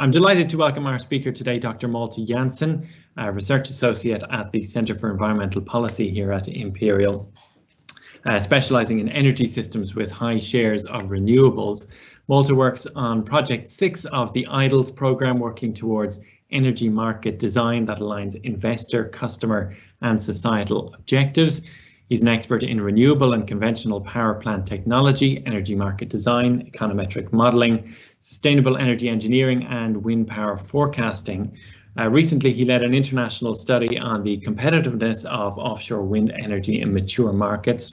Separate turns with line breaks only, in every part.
I'm delighted to welcome our speaker today, Dr. Malte Jansen, a Research Associate at the Centre for Environmental Policy here at Imperial. Specialising in energy systems with high shares of renewables. Malte works on Project 6 of the IDLES programme, working towards energy market design that aligns investor, customer and societal objectives. He's an expert in renewable and conventional power plant technology, energy market design, econometric modelling, sustainable energy engineering and wind power forecasting. Recently, he led an international study on the competitiveness of offshore wind energy in mature markets.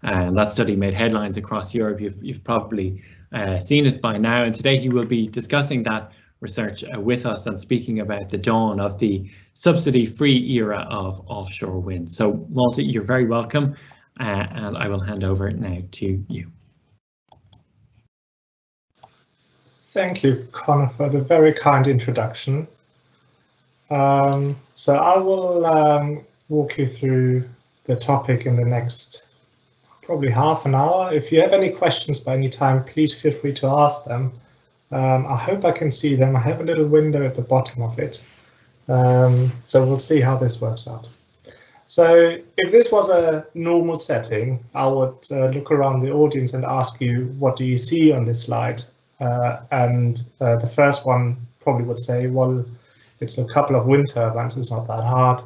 And that study made headlines across Europe. You've probably seen it by now. And today he will be discussing that research with us and speaking about the dawn of the subsidy-free era of offshore wind. So Malte, you're very welcome, and I will hand over now to you.
Thank you, Connor, for the very kind introduction. So I will walk you through the topic in the next probably half an hour. If you have any questions by any time, please feel free to ask them. I hope I can see them. I have a little window at the bottom of it. So we'll see how this works out. So if this was a normal setting, I would look around the audience and ask you, what do you see on this slide? And the first one probably would say, well, it's a couple of wind turbines, it's not that hard.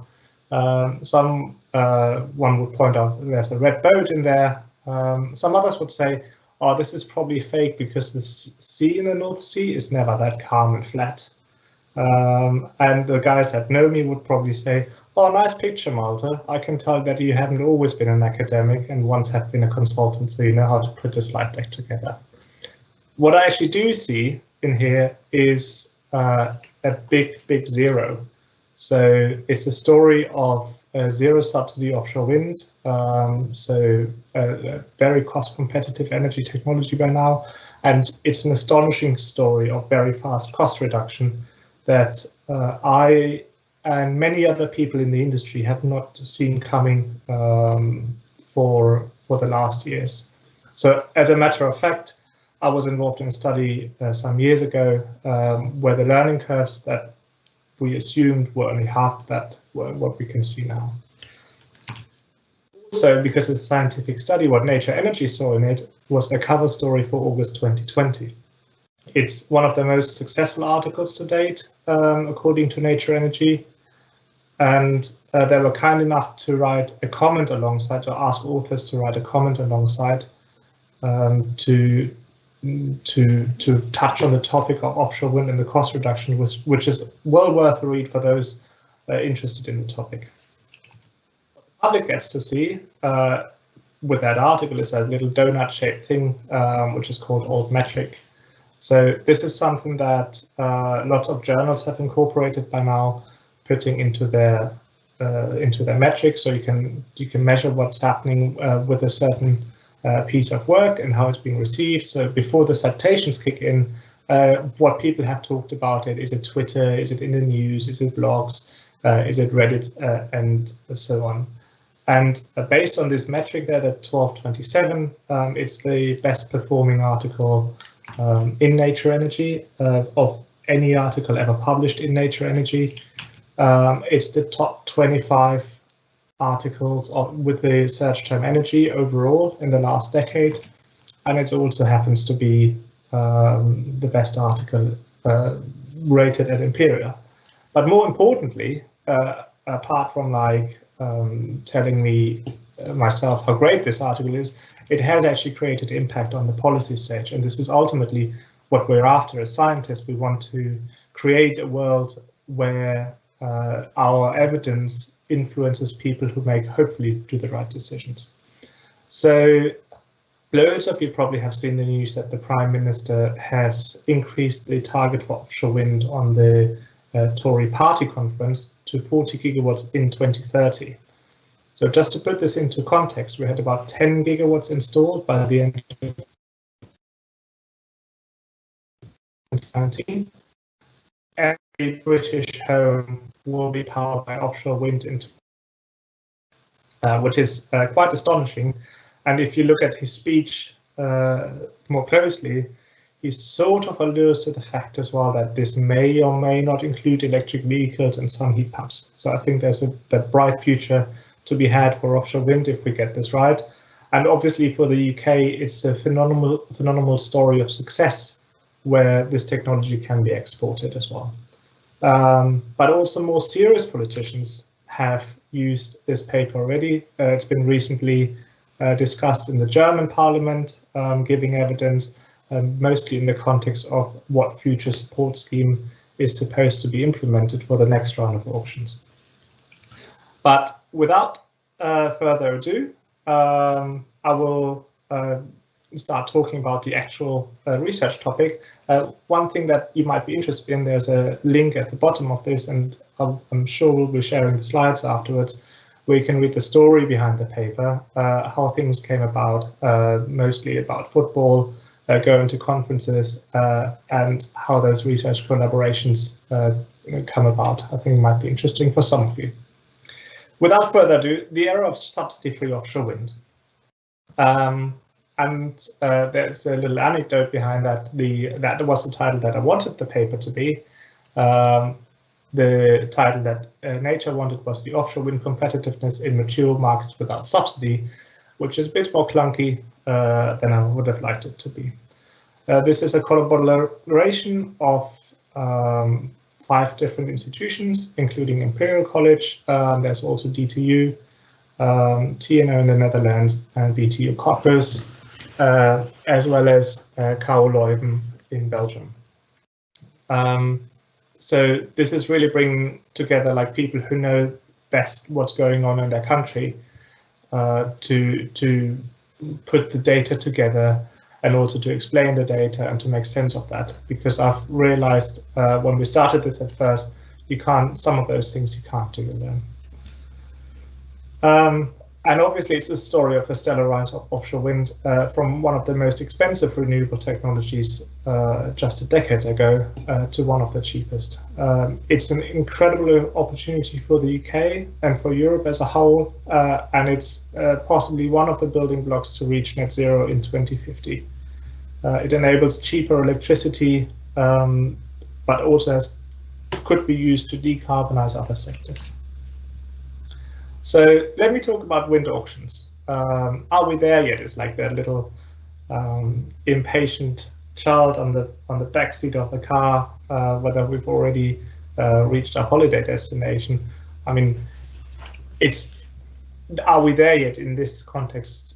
One would point out there's a red boat in there. Some others would say, oh, this is probably fake because the sea in the North Sea is never that calm and flat. And the guys that know me would probably say, oh, nice picture, Malte. I can tell that you haven't always been an academic and once have been a consultant, so you know how to put a slide deck together. What I actually do see in here is a big zero. So it's a story of zero subsidy offshore wind, so very cost competitive energy technology by now, and it's an astonishing story of very fast cost reduction that I and many other people in the industry have not seen coming for the last years. So as a matter of fact, I was involved in a study some years ago where the learning curves that we assumed were only half that were what we can see now. Also, because it's a scientific study, what Nature Energy saw in it was a cover story for August 2020. It's one of the most successful articles to date, according to Nature Energy. And they were kind enough to write a comment alongside, to ask authors to write a comment alongside to touch on the topic of offshore wind and the cost reduction, which is well worth a read for those interested in the topic. What the public gets to see with that article is a little donut-shaped thing, which is called altmetric. So this is something that lots of journals have incorporated by now, putting into their metrics, so you can measure what's happening with a certain piece of work and how it's being received. So before the citations kick in, what people have talked about it, is it Twitter, is it in the news, is it blogs, is it Reddit, and so on. And based on this metric there, the 1227, it's the best performing article in Nature Energy, of any article ever published in Nature Energy. It's the top 25 articles with the search term energy overall in the last decade, and it also happens to be the best article rated at Imperial. But more importantly, apart from like telling me myself how great this article is, it has actually created impact on the policy stage, and this is ultimately what we're after as scientists. We want to create a world where our evidence influences people who make, hopefully, do the right decisions. So loads of you probably have seen the news that the Prime Minister has increased the target for offshore wind on the Tory party conference to 40 gigawatts in 2030. So just to put this into context, we had about 10 gigawatts installed by the end of 2019. Every British home will be powered by offshore wind, which is quite astonishing. And if you look at his speech more closely, he sort of alludes to the fact as well that this may or may not include electric vehicles and some heat pumps. So I think there's that bright future to be had for offshore wind if we get this right. And obviously for the UK, it's a phenomenal story of success where this technology can be exported as well. But also more serious politicians have used this paper already. It's been recently discussed in the German parliament, giving evidence, mostly in the context of what future support scheme is supposed to be implemented for the next round of auctions. But without further ado, I will start talking about the actual research topic. One thing that you might be interested in, there's a link at the bottom of this, and I'm sure we'll be sharing the slides afterwards, where you can read the story behind the paper, how things came about, mostly about football, going to conferences, and how those research collaborations come about. I think it might be interesting for some of you. Without further ado, the era of subsidy-free offshore wind. There's a little anecdote behind that. That was the title that I wanted the paper to be. The title that Nature wanted was the Offshore Wind Competitiveness in Mature Markets Without Subsidy, which is a bit more clunky than I would have liked it to be. This is a collaboration of 5 different institutions, including Imperial College. There's also DTU, TNO in the Netherlands, and BTU Corpus, as well as KU Leuven in Belgium. So this is really bringing together like people who know best what's going on in their country to put the data together and also to explain the data and to make sense of that. Because I've realized when we started this at first, some of those things you can't do alone. And obviously it's a story of a stellar rise of offshore wind from one of the most expensive renewable technologies just a decade ago to one of the cheapest. It's an incredible opportunity for the UK and for Europe as a whole, and it's possibly one of the building blocks to reach net zero in 2050. It enables cheaper electricity, but also could be used to decarbonize other sectors. So let me talk about wind auctions. Are we there yet? It's like that little impatient child on the back seat of the car, whether we've already reached our holiday destination. I mean, are we there yet in this context?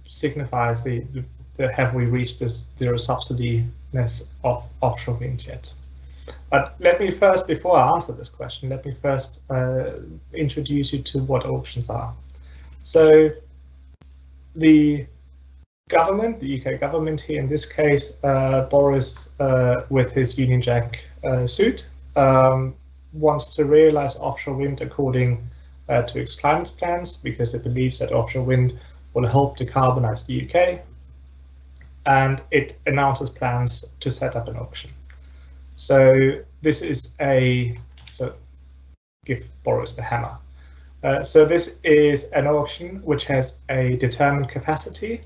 Signifies the have we reached this zero subsidy-ness of offshore wind yet? But let me first, before I answer this question, let me first introduce you to what auctions are. So the government, the UK government here in this case, Boris with his Union Jack suit, wants to realize offshore wind according to its climate plans, because it believes that offshore wind will help decarbonize the UK, and it announces plans to set up an auction. So this is give Boris the hammer. So this is an auction which has a determined capacity,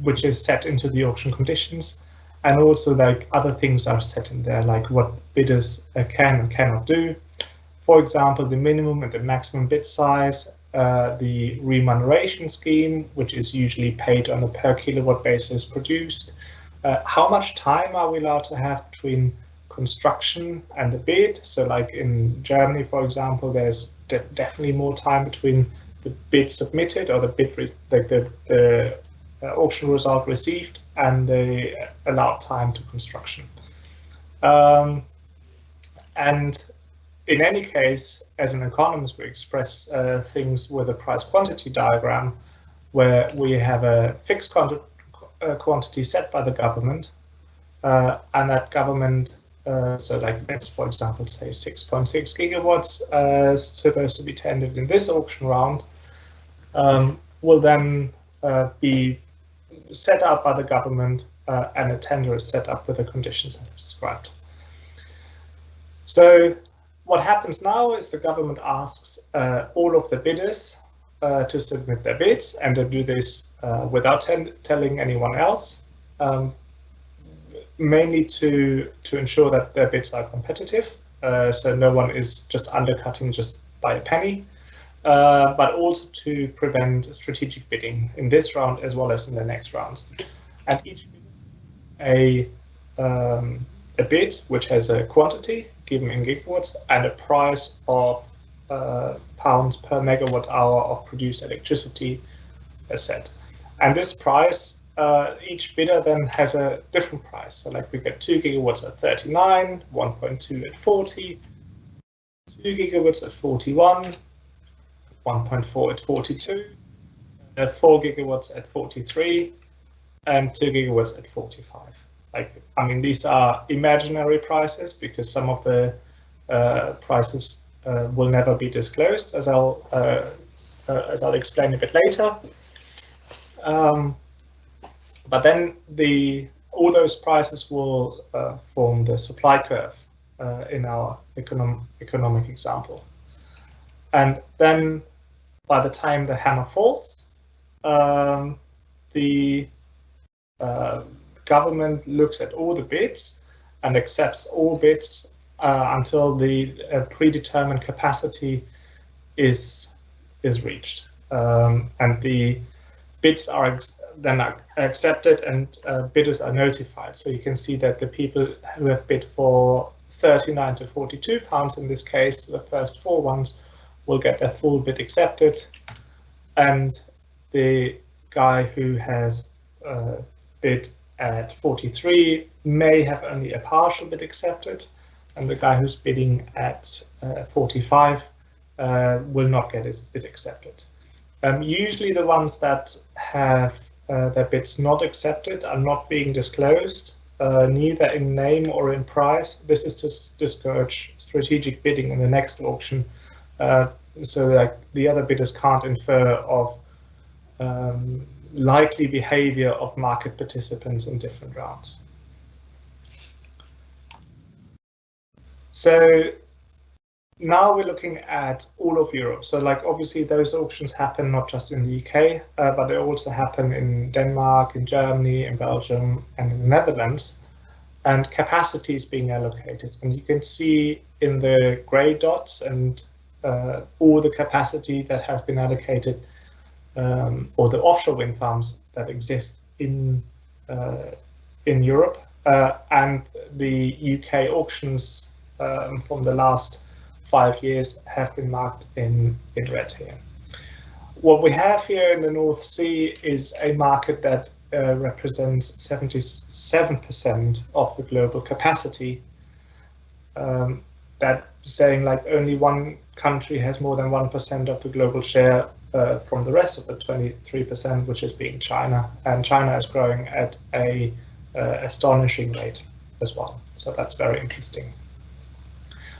which is set into the auction conditions, and also like other things are set in there, like what bidders can and cannot do. For example, the minimum and the maximum bid size, the remuneration scheme, which is usually paid on a per kilowatt basis produced. How much time are we allowed to have between construction and the bid? So like in Germany, for example, there's definitely more time between the bid submitted or the bid, the auction result received, and the allowed time to construction. And in any case, as an economist, we express things with a price quantity diagram, where we have a fixed quantity set by the government, and that government, so like let's for example say 6.6 gigawatts supposed to be tendered in this auction round, will then be set up by the government, and a tender is set up with the conditions as described. So what happens now is the government asks all of the bidders to submit their bids, and to do this without telling anyone else, mainly to ensure that their bids are competitive, so no one is just undercutting just by a penny, but also to prevent strategic bidding in this round as well as in the next rounds. And each a bid which has a quantity given in gigawatts and a price of pounds per megawatt hour of produced electricity as set. And this price, each bidder then has a different price. So like we get 2 gigawatts at 39, 1.2 at 40, 2 gigawatts at 41, 1.4 at 42, 4 gigawatts at 43, and 2 gigawatts at 45. Like, I mean, these are imaginary prices because some of the prices will never be disclosed, as I'll explain a bit later. But then all those prices will form the supply curve in our economic example. And then by the time the hammer falls, the government looks at all the bids and accepts all bids until the predetermined capacity is reached, and the bids are then accepted and bidders are notified. So you can see that the people who have bid for 39 to 42 pounds in this case, the first 4 ones, will get their full bid accepted, and the guy who has bid at 43 may have only a partial bid accepted, and the guy who's bidding at 45 will not get his bid accepted. Usually the ones that have their bids not accepted are not being disclosed, neither in name or in price. This is to discourage strategic bidding in the next auction, so that the other bidders can't infer of likely behavior of market participants in different rounds. So now we're looking at all of Europe. So like obviously those auctions happen not just in the UK, but they also happen in Denmark, in Germany, in Belgium, and in the Netherlands. And capacity is being allocated. And you can see in the gray dots and all the capacity that has been allocated, or the offshore wind farms that exist in Europe, and the UK auctions from the last 5 years have been marked in red here. What we have here in the North Sea is a market that represents 77% of the global capacity. That saying like only one country has more than 1% of the global share from the rest of the 23%, which is being China, and China is growing at a astonishing rate as well. So that's very interesting.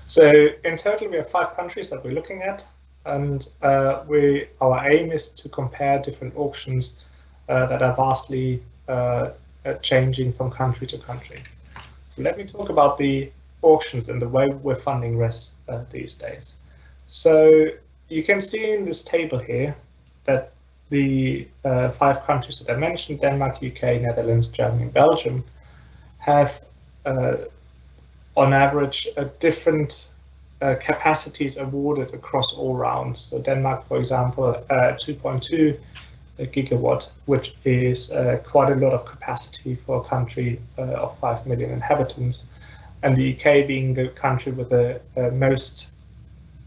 So in total, we have 5 countries that we're looking at, and our aim is to compare different auctions that are vastly changing from country to country. So let me talk about the auctions and the way we're funding RES these days. So you can see in this table here that the 5 countries that I mentioned, Denmark, UK, Netherlands, Germany, and Belgium, have on average different capacities awarded across all rounds. So Denmark, for example, 2.2 gigawatt, which is quite a lot of capacity for a country of 5 million inhabitants, and the UK being the country with the most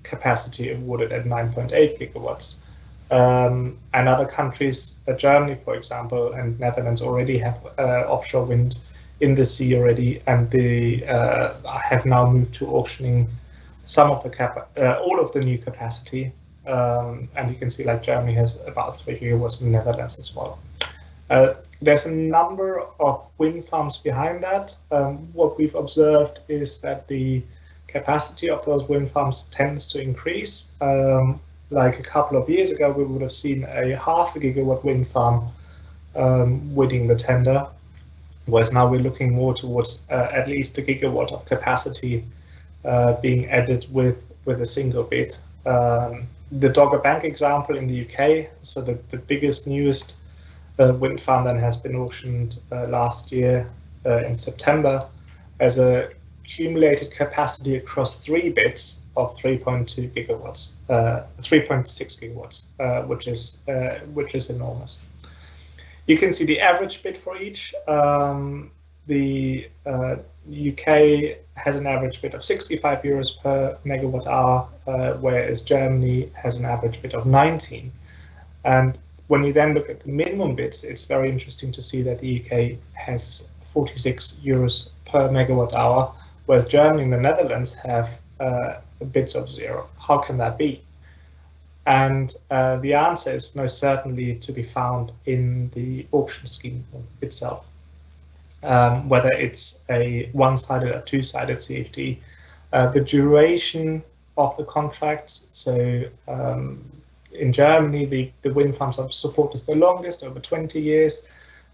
capacity awarded at 9.8 gigawatts. And other countries, Germany, for example, and Netherlands already have offshore wind in the sea already, and they have now moved to auctioning some of the all of the new capacity. And you can see like Germany has about 3 gigawatts in the Netherlands as well. There's a number of wind farms behind that. What we've observed is that the capacity of those wind farms tends to increase. Like a couple of years ago, we would have seen a 0.5 gigawatt wind farm winning the tender, whereas now we're looking more towards at least 1 gigawatt of capacity being added with a single bid. the Dogger Bank example in the UK, so the biggest, newest wind farm that has been auctioned last year in September, has a accumulated capacity across 3 bids of 3.2 gigawatts, 3.6 gigawatts, which is enormous. You can see the average bid for each. The UK has an average bid of 65 euros per megawatt hour, whereas Germany has an average bid of 19. And when you then look at the minimum bids, it's very interesting to see that the UK has 46 euros per megawatt hour, whereas Germany and the Netherlands have bids of 0. How can that be? And the answer is most certainly to be found in the auction scheme itself. Whether it's a one-sided or two-sided CFD, the duration of the contracts. So in Germany, the wind farms support is the longest, over 20 years.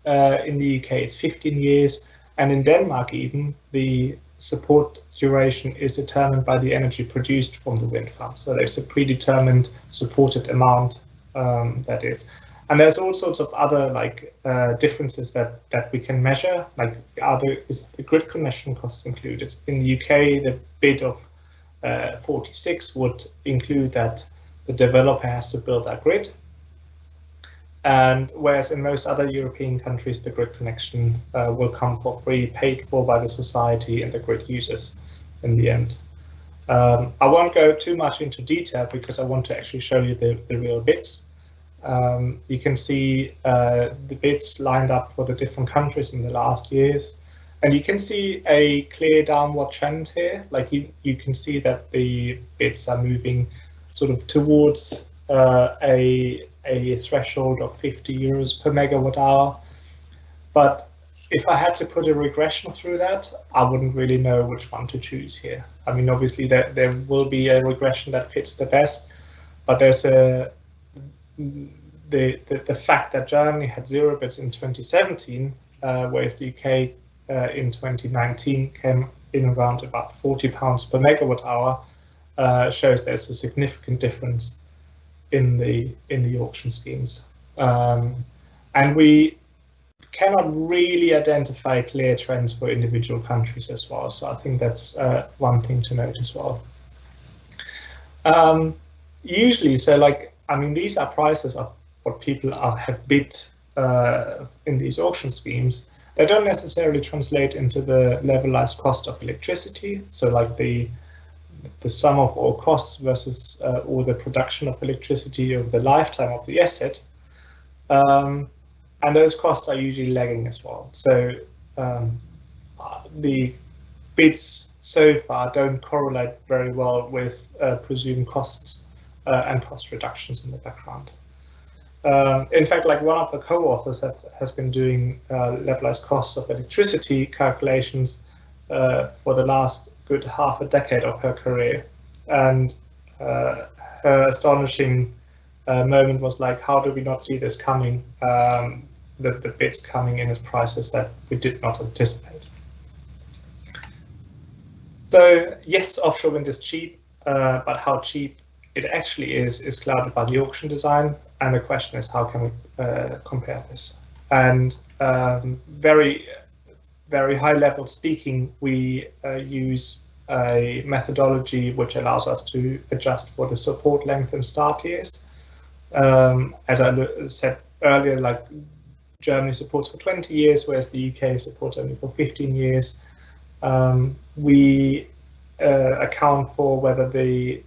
In the UK, it's 15 years. And in Denmark, even, the support duration is determined by the energy produced from the wind farm. So there's a predetermined supported amount, that is. And there's all sorts of other differences that we can measure, like is the grid connection costs included. In the UK, the bid of 46 would include that the developer has to build that grid. And whereas in most other European countries, the grid connection will come for free, paid for by the society and the grid users in the end. I won't go too much into detail because I want to actually show you the real bids. You can see the bids lined up for the different countries in the last years. And you can see a clear downward trend here. Like you can see that the bids are moving sort of towards a threshold of 50 euros per megawatt hour. But if I had to put a regression through that, I wouldn't really know which one to choose here. I mean, obviously there will be a regression that fits the best, but there's the fact that Germany had 0 bids in 2017, whereas the UK in 2019 came in around about £40 per megawatt hour, shows there's a significant difference in the auction schemes, and we cannot really identify clear trends for individual countries as well. So I think that's one thing to note as well. Usually, I mean, these are prices of what people have bid in these auction schemes. They don't necessarily translate into the levelized cost of electricity. So like the sum of all costs versus all the production of electricity over the lifetime of the asset. And those costs are usually lagging as well. So the bids so far don't correlate very well with presumed costs and cost reductions in the background. In fact, like one of the co-authors has been doing levelized costs of electricity calculations for the last good half a decade of her career, and her astonishing moment was like, how do we not see this coming? The bids coming in at prices that we did not anticipate. So yes, offshore wind is cheap, but how cheap it actually is clouded by the auction design, and the question is, how can we compare this? And very high level speaking, we use a methodology which allows us to adjust for the support length and start years. As I said earlier, like Germany supports for 20 years, whereas the UK supports only for 15 years. We account for whether the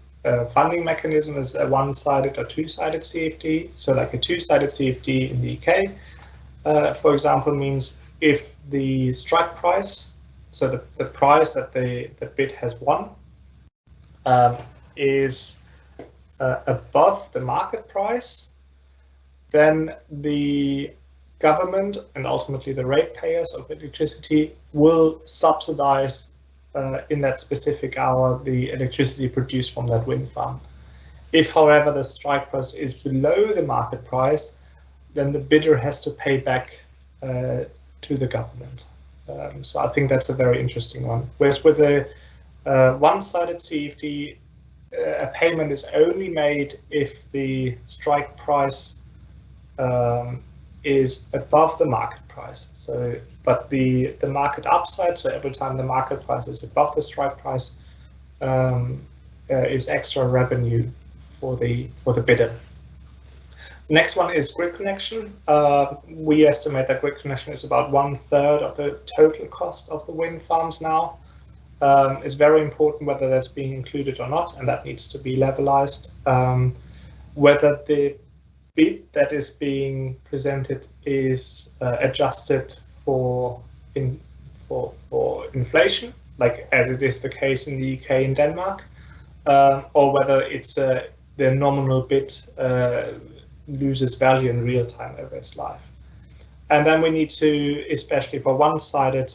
funding mechanism is a one-sided or two-sided CFD. So like a two-sided CFD in the UK, for example, means if the strike price, so the price that the bid has won, is above the market price, then the government and ultimately the ratepayers of electricity will subsidize in that specific hour the electricity produced from that wind farm. If, however, the strike price is below the market price, then the bidder has to pay back to the government. So I think that's a very interesting one. Whereas with a one-sided CFD, a payment is only made if the strike price is above the market price. So, but the market upside, so every time the market price is above the strike price, is extra revenue for the bidder. Next one is grid connection. We estimate that grid connection is about 1/3 of the total cost of the wind farms now. It's very important whether that's being included or not, and that needs to be levelized. Whether the bid that is being presented is adjusted for inflation, like as it is the case in the UK and Denmark, or whether it's the nominal bid loses value in real time over its life. And then we need to, especially for one-sided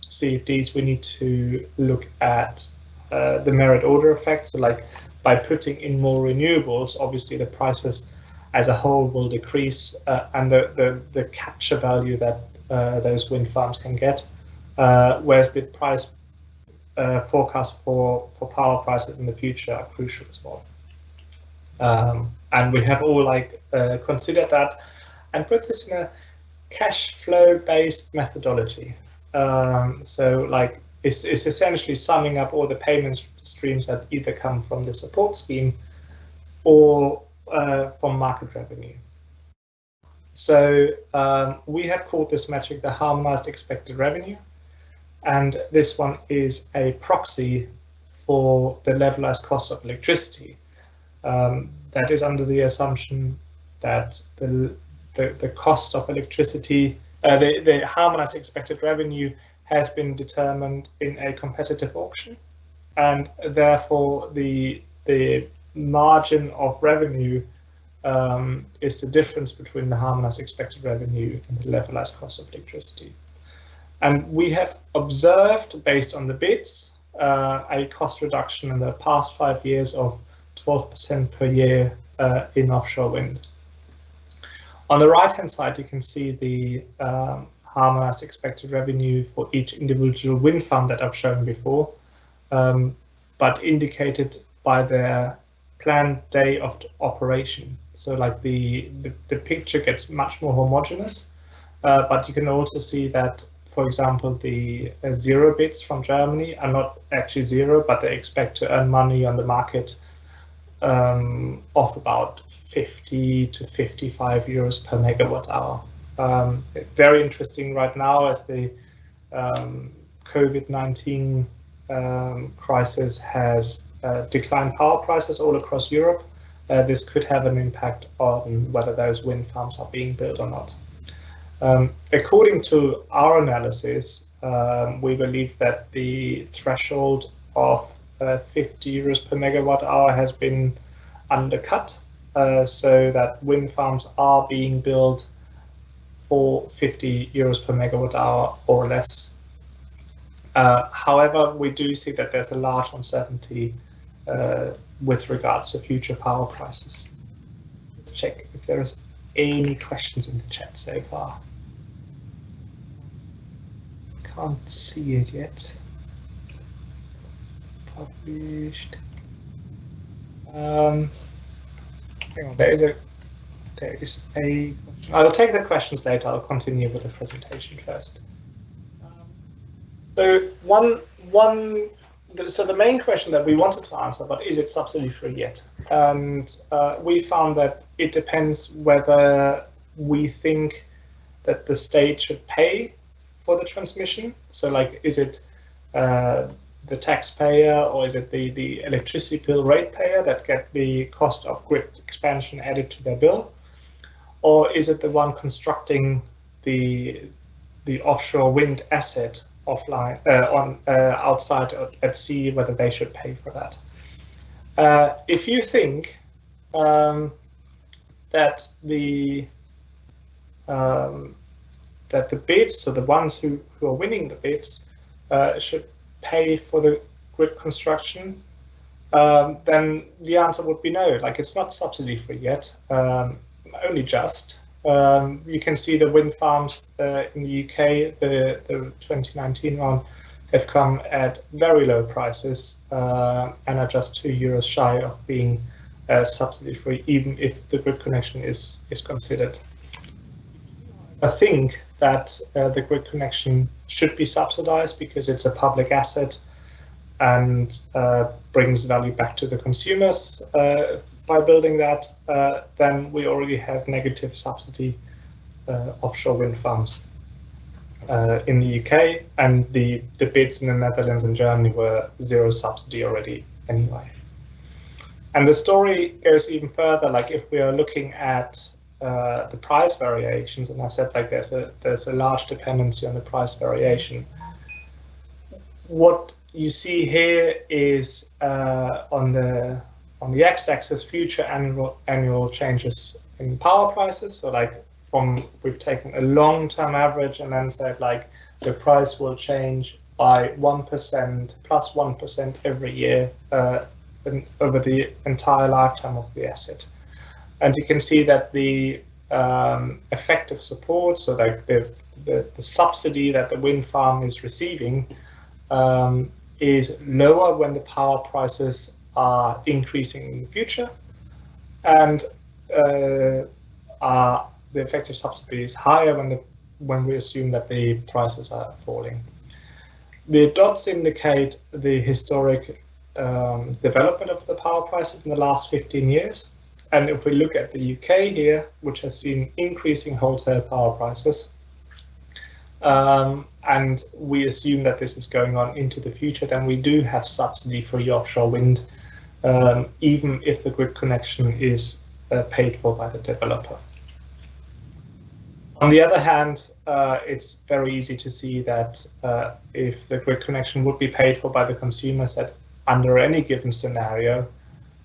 CFDs, we need to look at the merit order effect. So like by putting in more renewables, obviously the prices as a whole will decrease, and the capture value that those wind farms can get, whereas the price forecast for power prices in the future are crucial as well. And we have all considered that and put this in a cash flow based methodology. So like it's essentially summing up all the payment streams that either come from the support scheme or from market revenue. So we have called this metric the harmonized expected revenue, and this one is a proxy for the levelized cost of electricity. That is under the assumption that the cost of electricity, the harmonized expected revenue has been determined in a competitive auction, and therefore the margin of revenue is the difference between the harmonized expected revenue and the levelized cost of electricity. And we have observed, based on the bids, a cost reduction in the past 5 years of 12% per year in offshore wind. On the right-hand side, you can see the harmonized expected revenue for each individual wind farm that I've shown before, but indicated by their planned day of operation. So like the picture gets much more homogeneous, but you can also see that, for example, the zero bids from Germany are not actually zero, but they expect to earn money on the market of about 50 to 55 euros per megawatt hour. Very interesting right now as the COVID-19 crisis has declined power prices all across Europe. This could have an impact on whether those wind farms are being built or not. According to our analysis, we believe that the threshold of 50 euros per megawatt hour has been undercut, so that wind farms are being built for 50 euros per megawatt hour or less. However, we do see that there's a large uncertainty with regards to future power prices. Let's check if there is any questions in the chat so far. Can't see it yet. Published. Hang on, there is a. I'll take the questions later. I'll continue with the presentation first. So the main question that we wanted to answer, but is it subsidy free yet? And we found that it depends whether we think that the state should pay for the transmission. So like, is it the taxpayer, or is it the electricity bill ratepayer that get the cost of grid expansion added to their bill? Or is it the one constructing the offshore wind asset offline outside at sea, whether they should pay for that? If you think that the bids, so the ones who are winning the bids, should pay for the grid construction, then the answer would be no. Like, it's not subsidy free yet, only just. You can see the wind farms in the UK, the 2019 one, have come at very low prices and are just €2 shy of being subsidy-free, even if the grid connection is considered. I think that the grid connection should be subsidized because it's a public asset and brings value back to the consumers by building that. Then we already have negative subsidy offshore wind farms in the UK, and the bids in the Netherlands and Germany were zero subsidy already anyway. And the story goes even further. Like if we are looking at the price variations, and I said like there's a large dependency on the price variation. What you see here is on the x-axis future annual changes in power prices. So like we've taken a long-term average and then said like the price will change by 1%, plus 1% every year over the entire lifetime of the asset. And you can see that the effective support, so like the subsidy that the wind farm is receiving, is lower when the power prices are increasing in the future, and the effective subsidy is higher when we assume that the prices are falling. The dots indicate the historic development of the power prices in the last 15 years. And if we look at the UK here, which has seen increasing wholesale power prices, and we assume that this is going on into the future, then we do have subsidy-free offshore wind, even if the grid connection is paid for by the developer. On the other hand, it's very easy to see that if the grid connection would be paid for by the consumers, that under any given scenario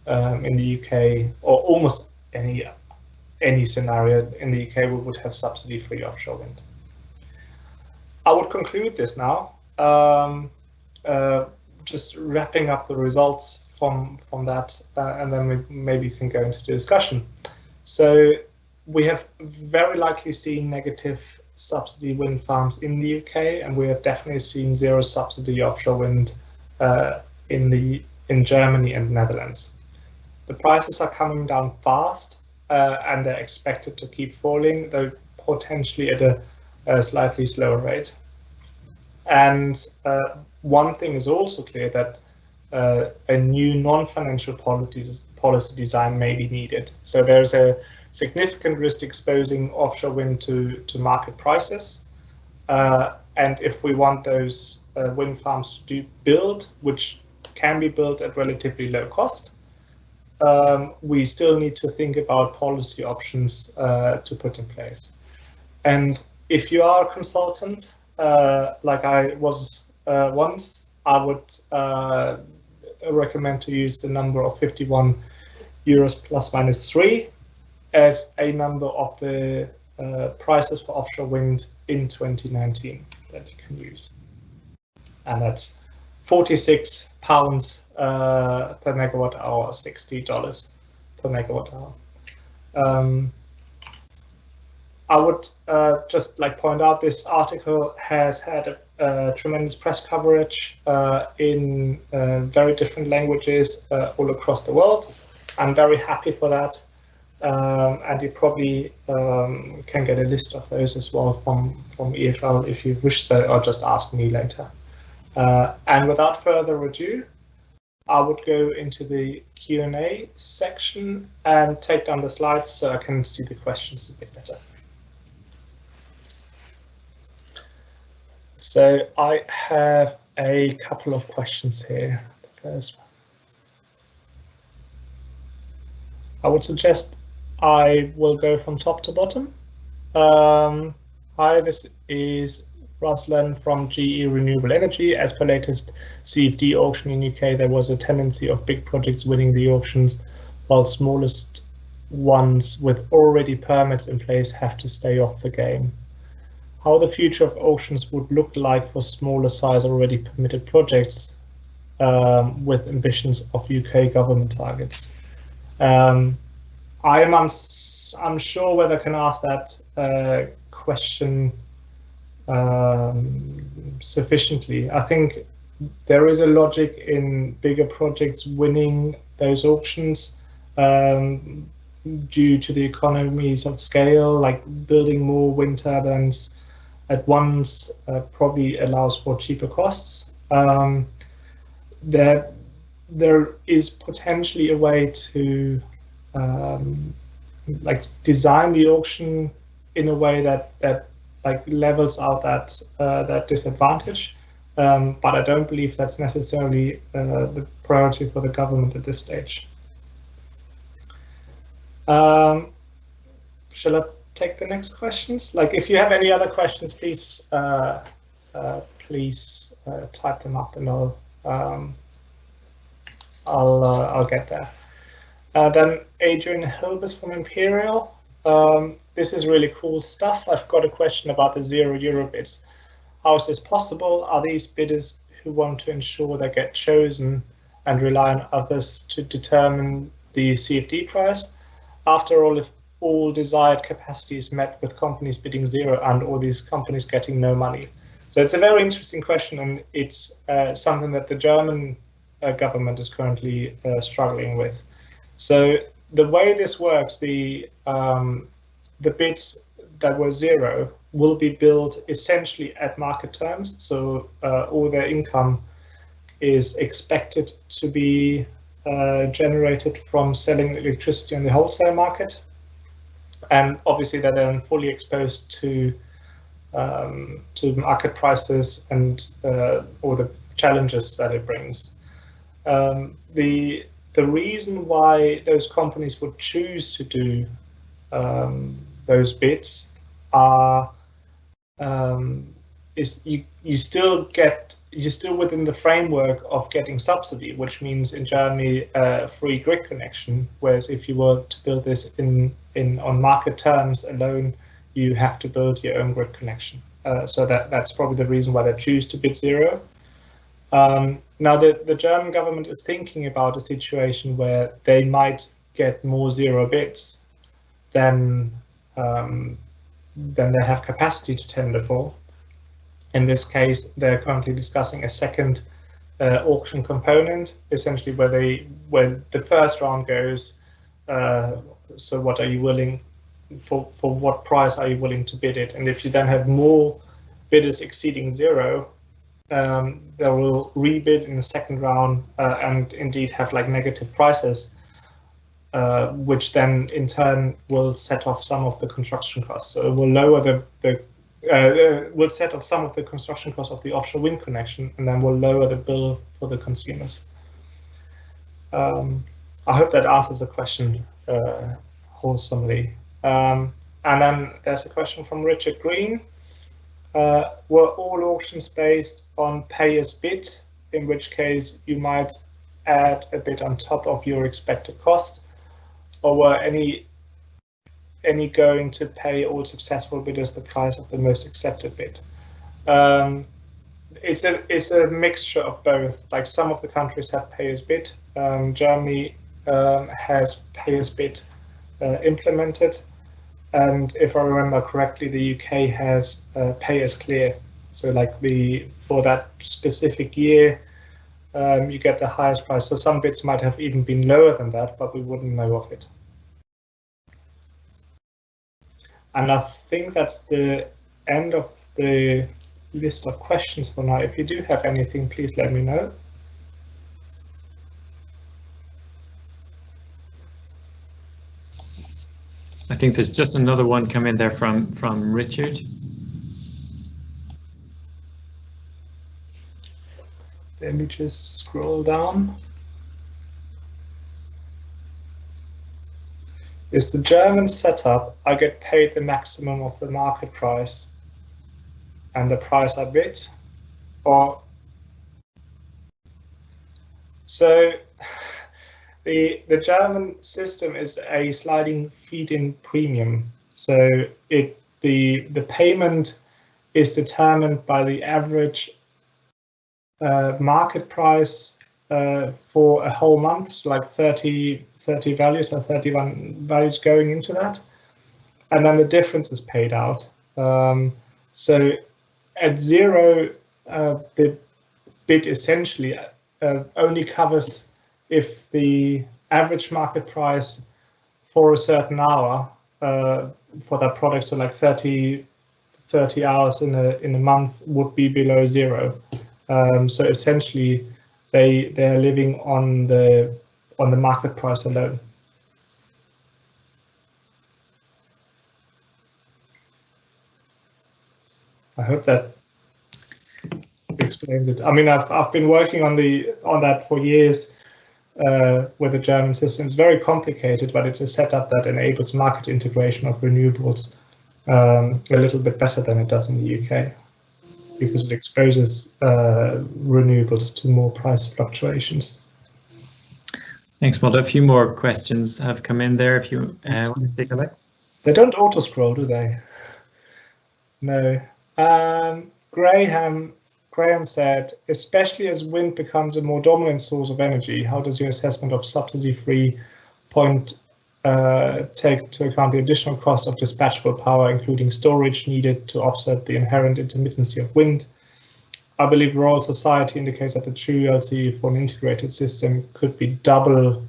in the UK, or almost any scenario in the UK, we would have subsidy-free offshore wind. I would conclude this now, just wrapping up the results from that, and then maybe you can go into the discussion. So we have very likely seen negative subsidy wind farms in the UK, and we have definitely seen zero subsidy offshore wind in Germany and Netherlands. The prices are coming down fast, and they're expected to keep falling, though potentially at a slightly slower rate. And one thing is also clear, that a new non-financial policy design may be needed. So there's a significant risk exposing offshore wind to market prices. And if we want those wind farms to build, which can be built at relatively low cost, we still need to think about policy options to put in place. And if you are a consultant, like I was once, I would recommend to use the number of €51 plus minus 3 as a number of the prices for offshore wind in 2019 that you can use. And that's £46 per megawatt hour, $60 per megawatt hour. I would just like point out, this article has had a tremendous press coverage in very different languages all across the world. I'm very happy for that. And you probably can get a list of those as well from EFL if you wish so, or just ask me later. And without further ado, I would go into the Q&A section and take down the slides so I can see the questions a bit better. So I have a couple of questions here. The first one. I would suggest I will go from top to bottom. Hi, this is Ruslan from GE Renewable Energy. As per latest CFD auction in UK, there was a tendency of big projects winning the auctions, while smallest ones with already permits in place have to stay off the game. How the future of auctions would look like for smaller size already permitted projects with ambitions of UK government targets. I'm unsure whether I can ask that question sufficiently. I think there is a logic in bigger projects winning those auctions due to the economies of scale, like building more wind turbines at once probably allows for cheaper costs. There is potentially a way to like design the auction in a way that like levels out that disadvantage, but I don't believe that's necessarily the priority for the government at this stage. Shall I take the next questions? Like, if you have any other questions, please please type them up, and I'll get there. Then Adrian Hilbers from Imperial. This is really cool stuff. I've got a question about the €0 bids. How is this possible? Are these bidders who want to ensure they get chosen and rely on others to determine the CFD price? After all, if all desired capacity is met with companies bidding zero and all these companies getting no money. So it's a very interesting question, and it's something that the German government is currently struggling with. So the way this works, the bids that were zero will be billed essentially at market terms. So all their income is expected to be generated from selling electricity on the wholesale market. And obviously they're then fully exposed to market prices and all the challenges that it brings. The reason why those companies would choose to do those bids is you're still within the framework of getting subsidy, which means in Germany free grid connection. Whereas if you were to build this on market terms alone, you have to build your own grid connection. So that's probably the reason why they choose to bid zero. Now the German government is thinking about a situation where they might get more zero bids than they have capacity to tender for. In this case, they're currently discussing a second auction component, essentially where the first round goes, so what are you willing, for what price are you willing to bid it? And if you then have more bidders exceeding zero, they will rebid in the second round and indeed have like negative prices, which then in turn will set off some of the construction costs. So it will lower will set off some of the construction costs of the offshore wind connection, and then will lower the bill for the consumers. I hope that answers the question wholesomely. And then there's a question from Richard Green. Were all auctions based on pay as bid, in which case you might add a bit on top of your expected cost, or were any going to pay all successful bidders the price of the most accepted bid? It's a mixture of both. Like, some of the countries have pay as bid. Germany has pay as bid implemented. And if I remember correctly, the UK has pay as clear. So like for that specific year, you get the highest price. So some bids might have even been lower than that, but we wouldn't know of it. And I think that's the end of the list of questions for now. If you do have anything, please let me know.
I think there's just another one come in there from Richard.
Let me just scroll down. Is the German setup, I get paid the maximum of the market price and the price I bid? Or so the German system is a sliding feed-in premium. So the payment is determined by the average market price for a whole month, so like 30 values or 31 values going into that, and then the difference is paid out. So at zero, the bid essentially only covers if the average market price for a certain hour for that product, so like 30 hours in a month, would be below zero. So essentially, they are living on the market price alone. I hope that explains it. I mean, I've been working on that for years with the German system. It's very complicated, but it's a setup that enables market integration of renewables a little bit better than it does in the UK, because it exposes renewables to more price fluctuations.
Thanks, Malte. A few more questions have come in there. If you want to take a look.
They don't auto scroll, do they? No. Graham said, especially as wind becomes a more dominant source of energy, how does your assessment of subsidy-free point take into account the additional cost of dispatchable power, including storage needed to offset the inherent intermittency of wind? I believe Royal Society indicates that the true LCE for an integrated system could be double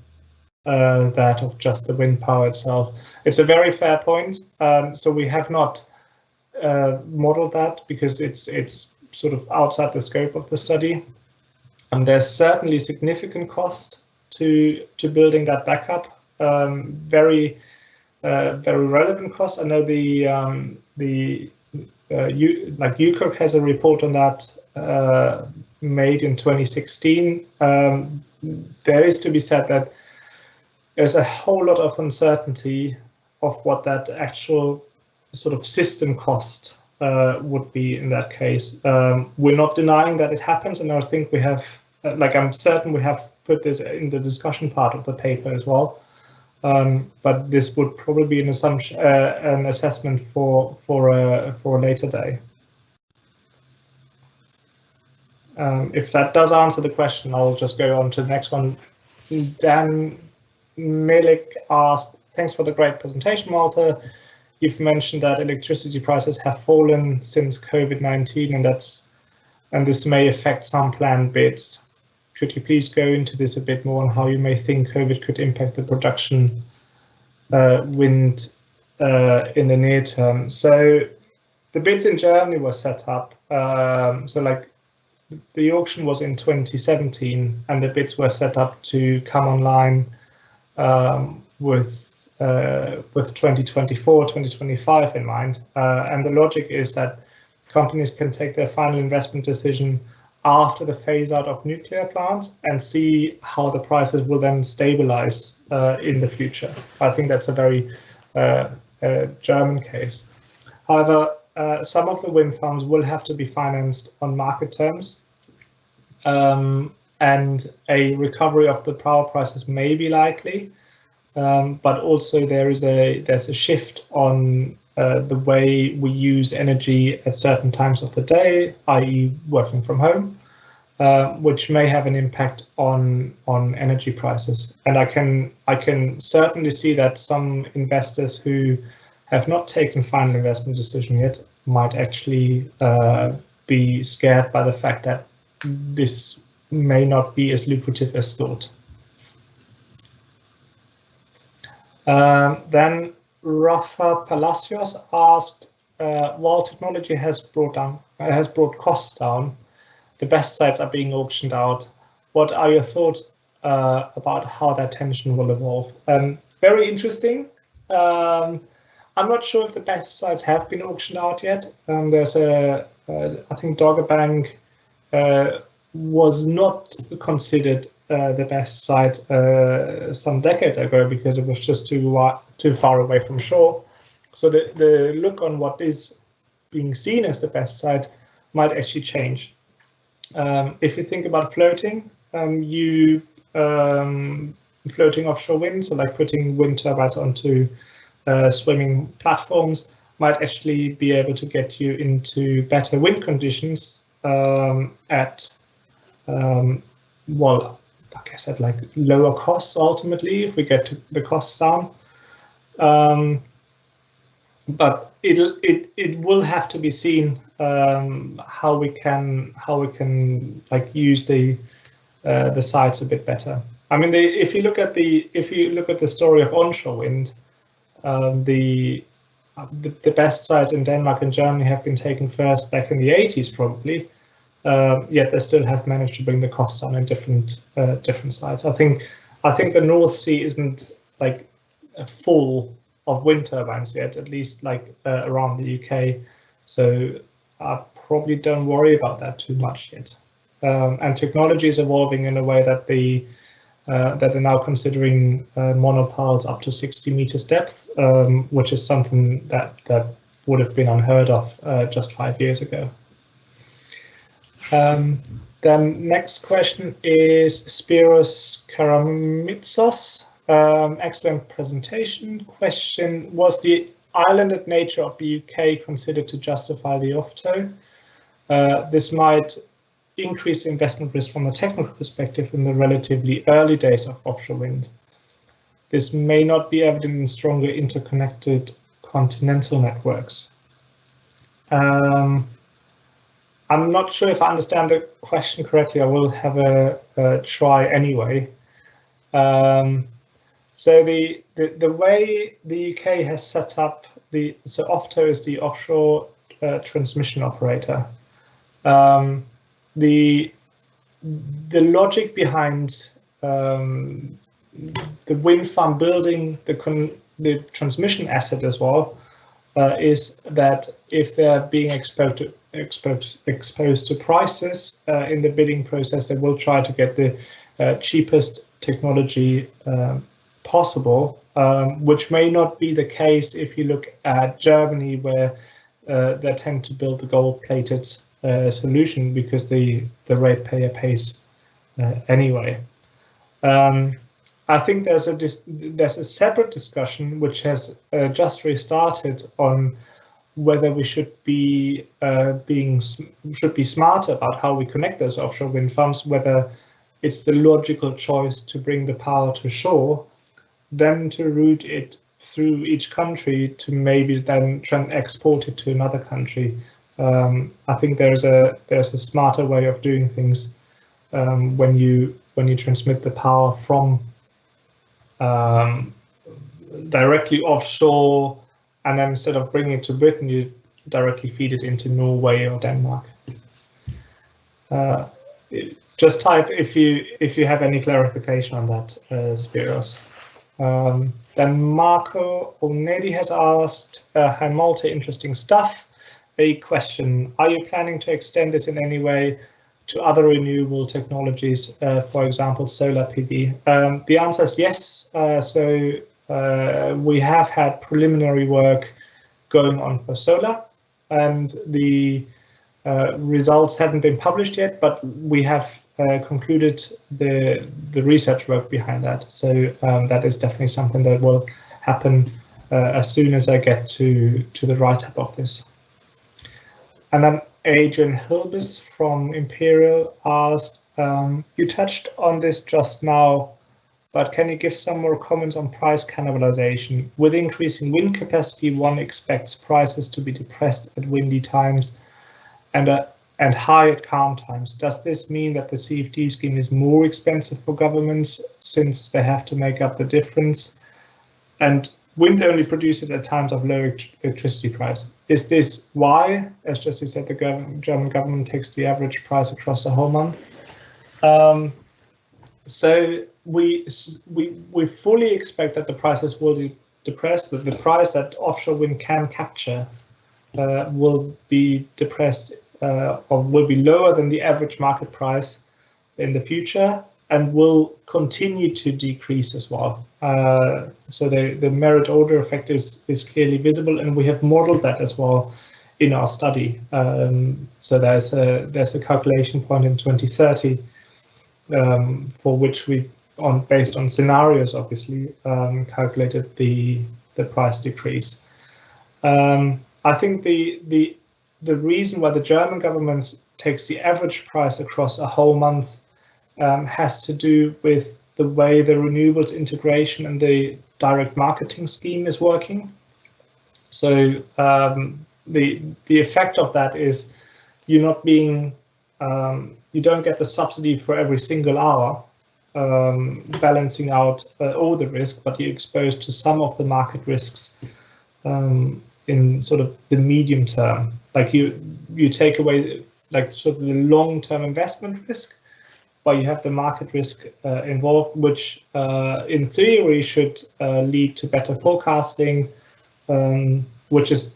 that of just the wind power itself. It's a very fair point. So we have not modeled that because it's sort of outside the scope of the study. And there's certainly significant cost to building that backup. Very relevant cost. I know UCOC has a report on that made in 2016. There is to be said that there's a whole lot of uncertainty of what that actual sort of system cost would be in that case. We're not denying that it happens, and I think we have, I'm certain we have put this in the discussion part of the paper as well. But this would probably be an assumption, an assessment for a later day. If that does answer the question, I'll just go on to the next one. Dan Milik asked, thanks for the great presentation, Malte. You've mentioned that electricity prices have fallen since COVID-19, and this may affect some planned bids. Could you please go into this a bit more on how you may think COVID could impact the production wind in the near term? So the bids in Germany were set up. The auction was in 2017, and the bids were set up to come online with 2024, 2025 in mind. And the logic is that companies can take their final investment decision after the phase out of nuclear plants and see how the prices will then stabilize in the future. I think that's a very German case. However, some of the wind farms will have to be financed on market terms, and a recovery of the power prices may be likely. But also there's a shift on the way we use energy at certain times of the day, i.e. working from home, which may have an impact on energy prices. And I can certainly see that some investors who have not taken final investment decision yet might actually be scared by the fact that this may not be as lucrative as thought. Then Rafa Palacios asked, while technology has brought costs down, the best sites are being auctioned out. What are your thoughts about how that tension will evolve? Very interesting. I'm not sure if the best sites have been auctioned out yet. There's I think Dogger Bank was not considered the best site some decade ago because it was just too far away from shore. So the look on what is being seen as the best site might actually change. If you think about floating, floating offshore wind, so like putting wind turbines onto swimming platforms, might actually be able to get you into better wind conditions at well, like I said, like lower costs ultimately if we get the costs down. but it will have to be seen how we can like use the sites a bit better. I mean, if you look at the story of onshore wind, the best sites in Denmark and Germany have been taken first back in the 80s probably. Yet they still have managed to bring the costs down in different sites. I think the North Sea isn't like full of wind turbines yet, at least like around the UK. So I probably don't worry about that too much yet. And technology is evolving in a way that that they're now considering monopiles up to 60 meters depth, which is something that would have been unheard of just 5 years ago. Then next question is Spiros Karamitsos. Excellent presentation. Question: was the islanded nature of the UK considered to justify the OFTO? This might increase investment risk from a technical perspective in the relatively early days of offshore wind. This may not be evident in stronger interconnected continental networks. I'm not sure if I understand the question correctly. I will have a try anyway. So the way the UK has set up so OFTO is the offshore transmission operator. The logic behind the wind farm building the transmission asset as well is that if they're being exposed to prices in the bidding process, they will try to get the cheapest technology possible, which may not be the case if you look at Germany, where they tend to build the gold-plated solution because the ratepayer pays anyway. I think there's a separate discussion which has just restarted on whether we should be smarter about how we connect those offshore wind farms, whether it's the logical choice to bring the power to shore, then to route it through each country to maybe then try and export it to another country. I think there's a smarter way of doing things when you transmit the power from directly offshore, and then instead of bringing it to Britain, you directly feed it into Norway or Denmark. Just type if you have any clarification on that, Spiros. Then Marco Onedi has asked, hi Malte, interesting stuff. A question: are you planning to extend it in any way to other renewable technologies, for example, solar PV? The answer is yes. We have had preliminary work going on for solar, and the results haven't been published yet, but we have concluded the research work behind that. So that is definitely something that will happen as soon as I get to the write-up of this. And then Adrian Hilbis from Imperial asked, you touched on this just now, but can you give some more comments on price cannibalization? With increasing wind capacity, one expects prices to be depressed at windy times and high at calm times. Does this mean that the CFD scheme is more expensive for governments since they have to make up the difference? And wind only produces at times of low electricity price. Is this why, as Jesse said, the German government takes the average price across the whole month? So we fully expect that the prices will be depressed, that the price that offshore wind can capture will be depressed or will be lower than the average market price in the future, and will continue to decrease as well. So the merit order effect is clearly visible, and we have modeled that as well in our study. So there's a calculation point in 2030 for which we, based on scenarios, obviously, calculated the price decrease. I think the reason why the German government takes the average price across a whole month has to do with the way the renewables integration and the direct marketing scheme is working. So the effect of that is you're not being you don't get the subsidy for every single hour, balancing out all the risk, but you're exposed to some of the market risks in sort of the medium term. Like you take away like sort of the long-term investment risk, but you have the market risk involved, which in theory should lead to better forecasting, which has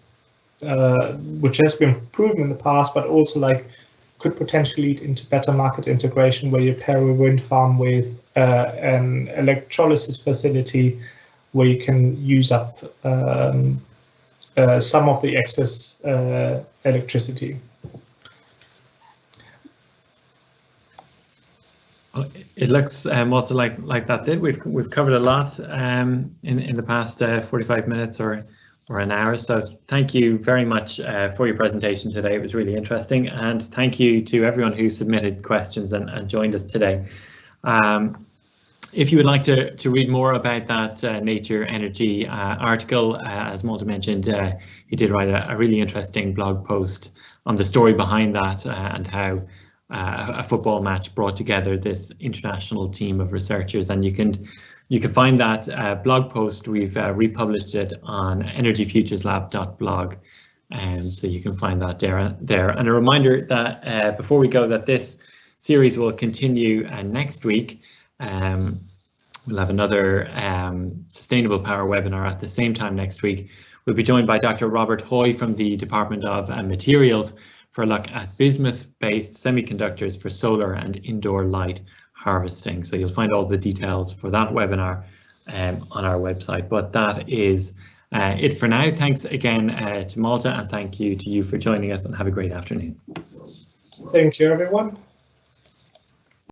been proven in the past, but also like could potentially lead into better market integration, where you pair a wind farm with an electrolysis facility, where you can use up some of the excess electricity.
It looks also like that's it. We've covered a lot in the past 45 minutes or an hour. So thank you very much for your presentation today. It was really interesting, and thank you to everyone who submitted questions and joined us today. If you would like to read more about that Nature Energy article, as Malta mentioned, he did write a really interesting blog post on the story behind that and how a football match brought together this international team of researchers. And you can find that blog post. We've republished it on energyfutureslab.blog, so you can find that there. And a reminder that before we go, that this series will continue next week. We'll have another sustainable power webinar at the same time next week. We'll be joined by Dr. Robert Hoy from the Department of Materials for a look at bismuth-based semiconductors for solar and indoor light harvesting. So you'll find all the details for that webinar on our website. But that is it for now. Thanks again to Malta, and thank you to you for joining us, and have a great afternoon.
Thank you, everyone.